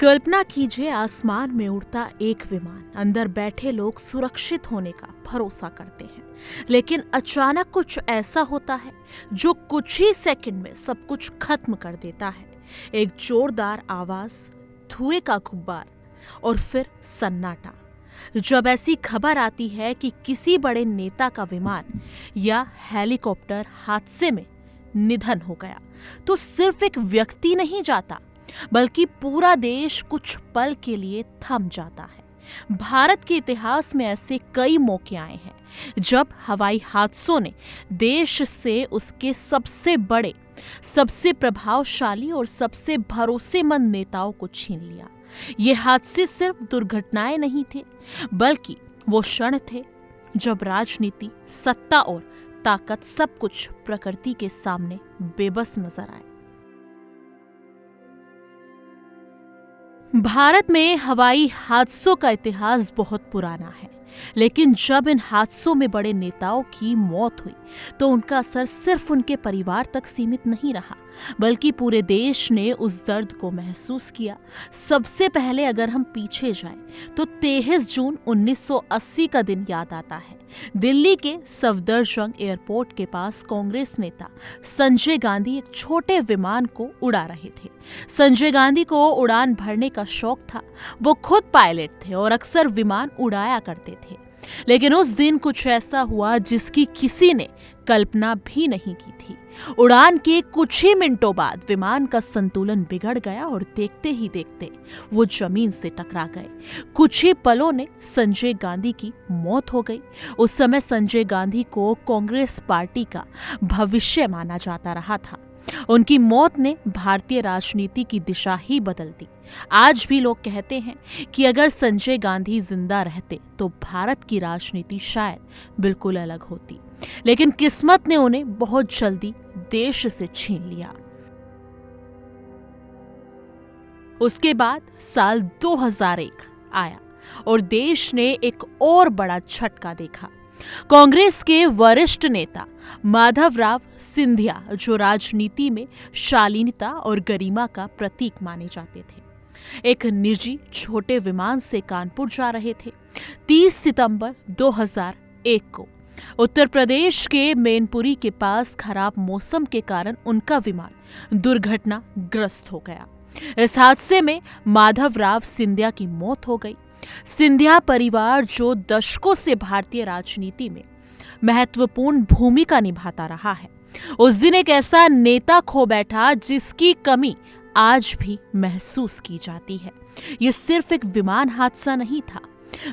कल्पना कीजिए, आसमान में उड़ता एक विमान। अंदर बैठे लोग सुरक्षित होने का भरोसा करते हैं, लेकिन अचानक कुछ ऐसा होता है जो कुछ ही सेकंड में सब कुछ खत्म कर देता है। एक जोरदार आवाज, धुएं का गुब्बार और फिर सन्नाटा। जब ऐसी खबर आती है कि किसी बड़े नेता का विमान या हेलीकॉप्टर हादसे में निधन हो गया, तो सिर्फ एक व्यक्ति नहीं जाता, बल्कि पूरा देश कुछ पल के लिए थम जाता है। भारत के इतिहास में ऐसे कई मौके आए हैं जब हवाई हादसों ने देश से उसके सबसे बड़े, सबसे प्रभावशाली और सबसे भरोसेमंद नेताओं को छीन लिया। ये हादसे सिर्फ दुर्घटनाएं नहीं थे, बल्कि वो क्षण थे जब राजनीति, सत्ता और ताकत सब कुछ प्रकृति के सामने बेबस नजर आए। भारत में हवाई हादसों का इतिहास बहुत पुराना है, लेकिन जब इन हादसों में बड़े नेताओं की मौत हुई तो उनका असर सिर्फ उनके परिवार तक सीमित नहीं रहा, बल्कि पूरे देश ने उस दर्द को महसूस किया। सबसे पहले अगर हम पीछे जाएं तो 23 जून 1980 का दिन याद आता है। दिल्ली के सफदरजंग एयरपोर्ट के पास कांग्रेस नेता संजय गांधी एक छोटे विमान को उड़ा रहे थे। संजय गांधी को उड़ान भरने का शौक था। वो खुद पायलट थे और अक्सर विमान उड़ाया करते थे। लेकिन उस दिन कुछ ऐसा हुआ जिसकी किसी ने कल्पना भी नहीं की थी। उड़ान के कुछ ही मिनटों बाद विमान का संतुलन बिगड़ गया और देखते ही देखते वो जमीन से टकरा गए। कुछ ही पलों में संजय गांधी की मौत हो गई। उस समय संजय गांधी को कांग्रेस पार्टी का भविष्य माना जाता रहा था। उनकी मौत ने भारतीय राजनीति की दिशा ही बदल दी। आज भी लोग कहते हैं कि अगर संजय गांधी जिंदा रहते तो भारत की राजनीति शायद बिल्कुल अलग होती, लेकिन किस्मत ने उन्हें बहुत जल्दी देश से छीन लिया। उसके बाद साल 2001 आया और देश ने एक और बड़ा झटका देखा। कांग्रेस के वरिष्ठ नेता माधवराव सिंधिया, जो राजनीति में शालीनता और गरिमा का प्रतीक माने जाते थे, एक निजी छोटे विमान से कानपुर जा रहे थे। 30 सितंबर 2001 को उत्तर प्रदेश के मैनपुरी के पास खराब मौसम के कारण उनका विमान दुर्घटनाग्रस्त हो गया। इस हादसे में माधवराव सिंधिया की मौत हो गई। सिंधिया परिवार, जो दशकों से भारतीय राजनीति में महत्वपूर्ण भूमिका निभाता रहा है, उस दिन एक ऐसा नेता खो बैठा जिसकी कमी आज भी महसूस की जाती है। ये सिर्फ एक विमान हादसा नहीं था,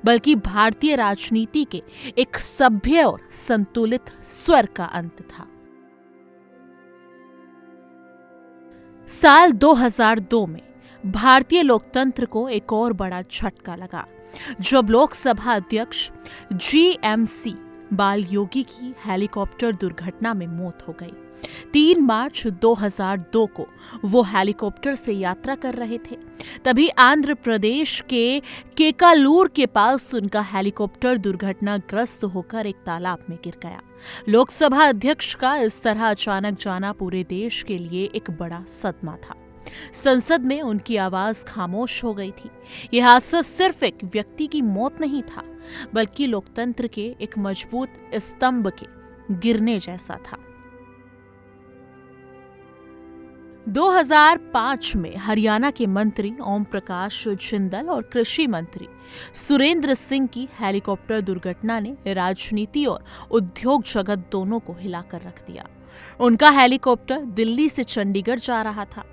बल्कि भारतीय राजनीति के एक सभ्य और संतुलित स्वर का अंत था। साल 2002 में भारतीय लोकतंत्र को एक और बड़ा झटका लगा जब लोकसभा अध्यक्ष GMC बाल योगी की हेलीकॉप्टर दुर्घटना में मौत हो गई। 3 मार्च 2002 को वो हेलीकॉप्टर से यात्रा कर रहे थे। तभी आंध्र प्रदेश के केकालूर के पास उनका हेलीकॉप्टर दुर्घटनाग्रस्त होकर एक तालाब में गिर गया। लोकसभा अध्यक्ष का इस तरह अचानक जाना पूरे देश के लिए एक बड़ा सदमा था। संसद में उनकी आवाज खामोश हो गई थी। यह हादसा सिर्फ एक व्यक्ति की मौत नहीं था, बल्कि लोकतंत्र के एक मजबूत स्तंभ के गिरने जैसा था। 2005 में हरियाणा के मंत्री ओम प्रकाश जिंदल और कृषि मंत्री सुरेंद्र सिंह की हेलीकॉप्टर दुर्घटना ने राजनीति और उद्योग जगत दोनों को हिलाकर रख दिया। उनका हेलीकॉप्टर दिल्ली से चंडीगढ़ जा रहा था,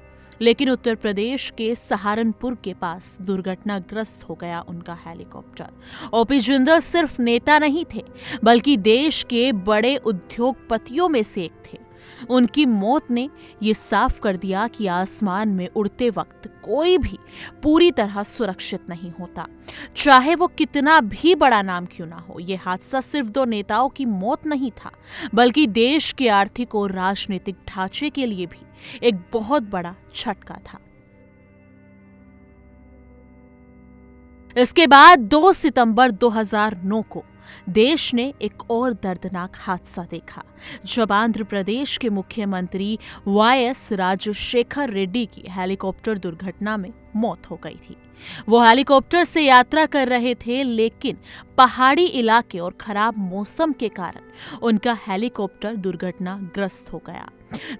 लेकिन उत्तर प्रदेश के सहारनपुर के पास दुर्घटनाग्रस्त हो गया उनका हेलीकॉप्टर। ओपी जिंदल सिर्फ नेता नहीं थे, बल्कि देश के बड़े उद्योगपतियों में से एक थे। उनकी मौत ने ये साफ कर दिया कि आसमान में उड़ते वक्त कोई भी पूरी तरह सुरक्षित नहीं होता, चाहे वो कितना भी बड़ा नाम क्यों ना हो। ये हादसा सिर्फ 2 नेताओं की मौत नहीं था, बल्कि देश के आर्थिक और राजनीतिक ढांचे के लिए भी एक बहुत बड़ा झटका था। इसके बाद 2 सितंबर 2009 को देश ने एक और दर्दनाक हादसा देखा, जब आंध्र प्रदेश के मुख्यमंत्री वाईएस राजशेखर रेड्डी की हेलीकॉप्टर दुर्घटना में मौत हो गई थी। वो हेलीकॉप्टर से यात्रा कर रहे थे, लेकिन पहाड़ी इलाके और खराब मौसम के कारण उनका हेलीकॉप्टर दुर्घटनाग्रस्त हो गया।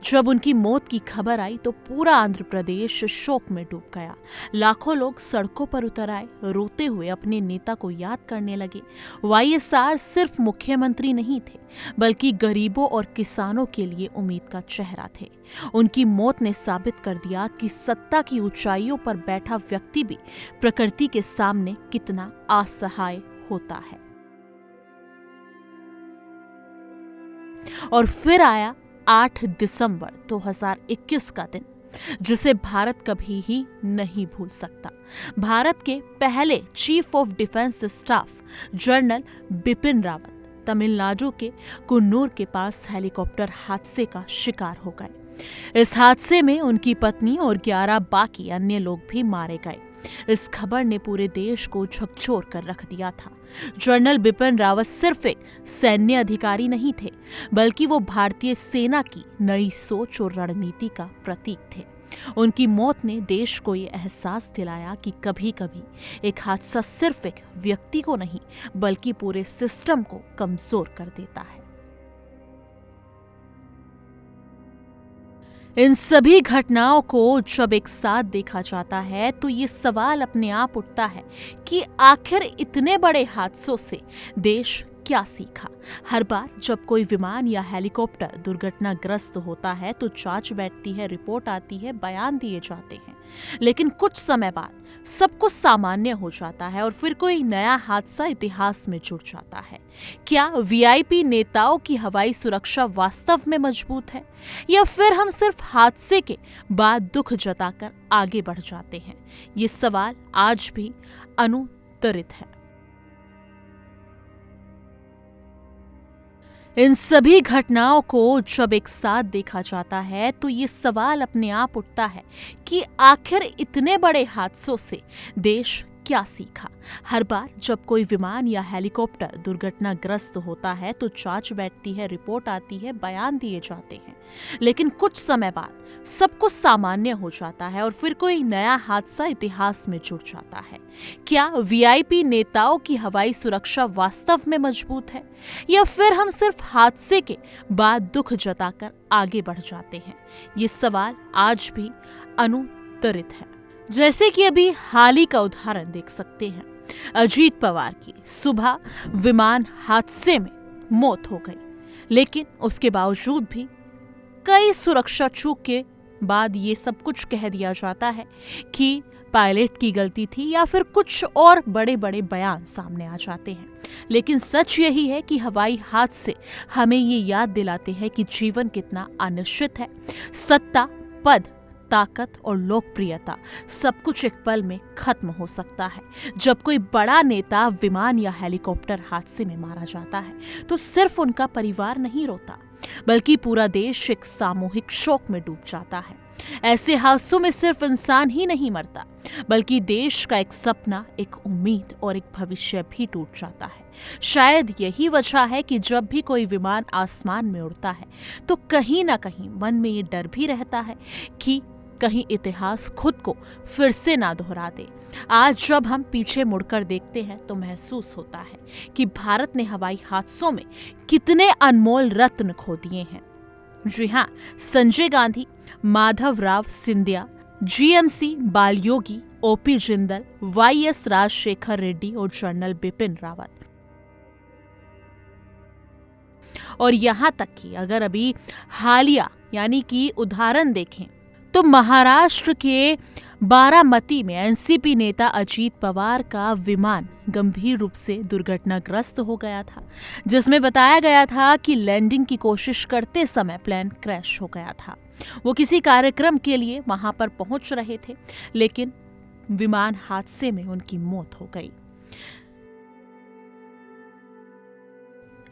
जब उनकी मौत की खबर आई तो पूरा आंध्र प्रदेश शोक में डूब गया। लाखों लोग सड़कों पर उतर आए, रोते हुए अपने नेता को याद करने लगे। वाईएसआर सिर्फ मुख्यमंत्री नहीं थे, बल्कि गरीबों और किसानों के लिए उम्मीद का चेहरा थे। उनकी मौत ने साबित कर दिया कि सत्ता की ऊंचाइयों पर बैठा व्यक्ति भी प्रकृति के सामने कितना असहाय होता है। और फिर आया 8 दिसंबर 2021 का दिन, जिसे भारत कभी ही नहीं भूल सकता। भारत के पहले chief of defence staff general Bipin Rawat Tamil Nadu के कुन्नूर के पास हेलीकॉप्टर हादसे का शिकार हो गए। इस हादसे में उनकी पत्नी और 11 बाकी अन्य लोग भी मारे गए। इस खबर ने पूरे देश को झकझोर कर रख दिया था। जनरल बिपिन रावत सिर्फ एक सैन्य अधिकारी नहीं थे, बल्कि वो भारतीय सेना की नई सोच और रणनीति का प्रतीक थे। उनकी मौत ने देश को ये एहसास दिलाया कि कभी-कभी एक हादसा सिर्फ एक व्यक्ति को नहीं, बल्कि पूरे सिस्टम को कमजोर कर देता है। इन सभी घटनाओं को जब एक साथ देखा जाता है तो ये सवाल अपने आप उठता है कि आखिर इतने बड़े हादसों से देश क्या सीखा। हर बार जब कोई विमान या हेलीकॉप्टर दुर्घटनाग्रस्त होता है तो जांच बैठती है, रिपोर्ट आती है, बयान दिए जाते हैं, लेकिन कुछ समय बाद सब कुछ सामान्य हो जाता है और फिर कोई नया हादसा इतिहास में जुड़ जाता है। क्या वीआईपी नेताओं की हवाई सुरक्षा वास्तव में मजबूत है, या फिर हम सिर्फ हादसे के बाद दुख जताकर आगे बढ़ जाते हैं? ये सवाल आज भी अनुत्तरित है। इन सभी घटनाओं को जब एक साथ देखा जाता है तो ये सवाल अपने आप उठता है कि आखिर इतने बड़े हादसों से देश क्या सीखा। हर बार जब कोई विमान या हेलीकॉप्टर दुर्घटनाग्रस्त होता है तो जांच बैठती है, रिपोर्ट आती है, बयान दिए जाते हैं, लेकिन कुछ समय बाद सब कुछ सामान्य हो जाता है और फिर कोई नया हादसा इतिहास में जुड़ जाता है। क्या वीआईपी नेताओं की हवाई सुरक्षा वास्तव में मजबूत है, या फिर हम सिर्फ हादसे के बाद दुख जताकर आगे बढ़ जाते हैं? ये सवाल आज भी अनुत्तरित है। जैसे कि अभी हाल ही का उदाहरण देख सकते हैं, अजीत पवार की सुबह विमान हादसे में मौत हो गई, लेकिन उसके बावजूद भी कई सुरक्षा चूक के बाद ये सब कुछ कह दिया जाता है कि पायलट की गलती थी, या फिर कुछ और बड़े बड़े बयान सामने आ जाते हैं। लेकिन सच यही है कि हवाई हादसे हमें ये याद दिलाते हैं कि जीवन कितना अनिश्चित है। सत्ता, पद, ताकत और लोकप्रियता सब कुछ एक पल में खत्म हो सकता है। जब कोई बड़ा नेता विमान या हेलीकॉप्टर हादसे में मारा जाता है तो सिर्फ उनका परिवार नहीं रोता, बल्कि पूरा देश एक सामूहिक शोक में डूब जाता है। ऐसे हादसों में सिर्फ इंसान ही नहीं मरता, बल्कि देश का एक सपना, एक उम्मीद और एक भविष्य भी टूट जाता है। शायद यही वजह है कि जब भी कोई विमान आसमान में उड़ता है तो कहीं ना कहीं मन में ये डर भी रहता है कि कहीं इतिहास खुद को फिर से ना दोहरा दे। आज जब हम पीछे मुड़कर देखते हैं तो महसूस होता है कि भारत ने हवाई हादसों में कितने अनमोल रत्न खो दिए हैं। जी हाँ, Sanjay Gandhi, Madhavrao Scindia, GMC Balayogi, OP Jindal, YS Rajasekhara Reddy और जनरल बिपिन रावत। और यहाँ तक कि अगर अभी हालिया यानी कि उदाहरण देखें तो महाराष्ट्र के बारामती में एनसीपी नेता अजीत पवार का विमान गंभीर रूप से दुर्घटनाग्रस्त हो गया था, जिसमें बताया गया था कि लैंडिंग की कोशिश करते समय प्लेन क्रैश हो गया था। वो किसी कार्यक्रम के लिए वहां पर पहुंच रहे थे, लेकिन विमान हादसे में उनकी मौत हो गई।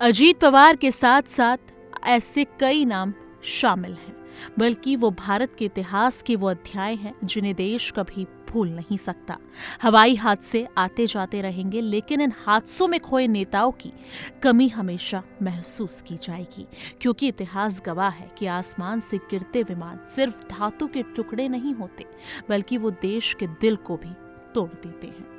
अजीत पवार के साथ साथ ऐसे कई नाम शामिल हैं बल्कि वो भारत के इतिहास के वो अध्याय हैं जिन्हें देश कभी भूल नहीं सकता। हवाई हादसे आते जाते रहेंगे, लेकिन इन हादसों में खोए नेताओं की कमी हमेशा महसूस की जाएगी, क्योंकि इतिहास गवाह है कि आसमान से गिरते विमान सिर्फ धातु के टुकड़े नहीं होते, बल्कि वो देश के दिल को भी तोड़ देते हैं।